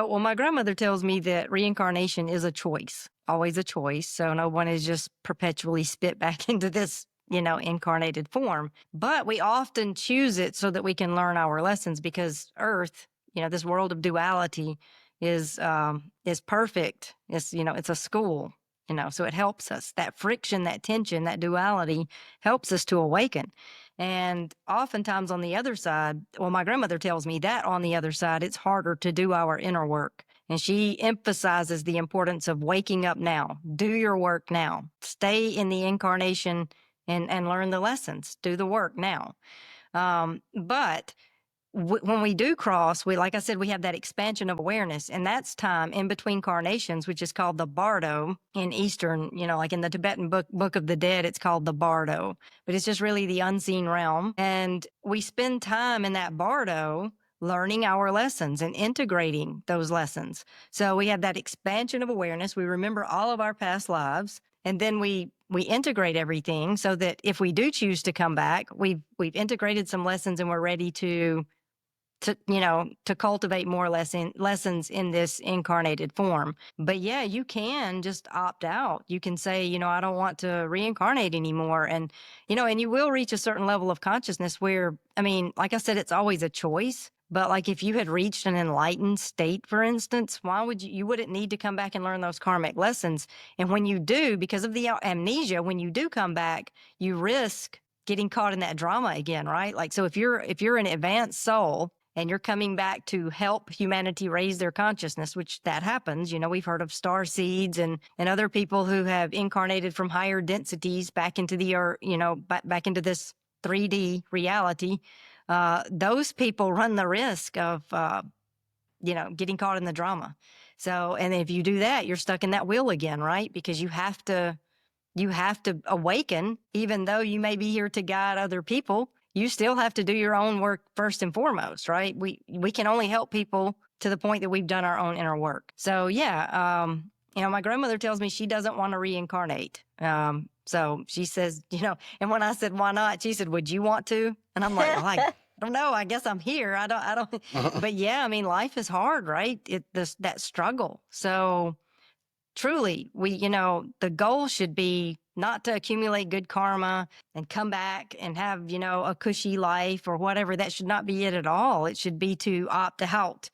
Well, my grandmother tells me that reincarnation is a choice, always a choice. So no one is just perpetually spit back into this, incarnated form. But we often choose it so that we can learn our lessons because Earth, this world of duality is perfect. It's a school. So it helps us. That friction, that tension, that duality helps us to awaken. And oftentimes on the other side, well, my grandmother tells me that on the other side, it's harder to do our inner work. And she emphasizes the importance of waking up now, do your work now, stay in the incarnation and learn the lessons, do the work now. But when we do cross, like I said, we have that expansion of awareness, and that's time in between carnations, which is called the Bardo in Eastern, like in the Tibetan book of the Dead, it's called the Bardo, but it's just really the unseen realm. And we spend time in that Bardo learning our lessons and integrating those lessons. So we have that expansion of awareness. We remember all of our past lives, and then we integrate everything so that if we do choose to come back, we've integrated some lessons and we're ready to cultivate more lessons in this incarnated form. But yeah, you can just opt out. You can say, I don't want to reincarnate anymore. And, and you will reach a certain level of consciousness where, like I said, it's always a choice. But like if you had reached an enlightened state, for instance, why would you wouldn't need to come back and learn those karmic lessons. And when you do, because of the amnesia, when you do come back, you risk getting caught in that drama again, right? Like, so if you're an advanced soul and you're coming back to help humanity raise their consciousness, which that happens. We've heard of star seeds and other people who have incarnated from higher densities back into the earth, back into this 3D reality. Those people run the risk of, getting caught in the drama. So, and if you do that, you're stuck in that wheel again, right? Because you have to awaken, even though you may be here to guide other people. You still have to do your own work first and foremost, right? We can only help people to the point that we've done our own inner work. So yeah, my grandmother tells me she doesn't want to reincarnate. So she says, and when I said, why not? She said, would you want to? And I'm like, well, I don't know. I guess I'm here. I don't, but yeah, life is hard, right? That struggle. So truly, the goal should be not to accumulate good karma and come back and have, a cushy life or whatever. That should not be it at all. It should be to opt out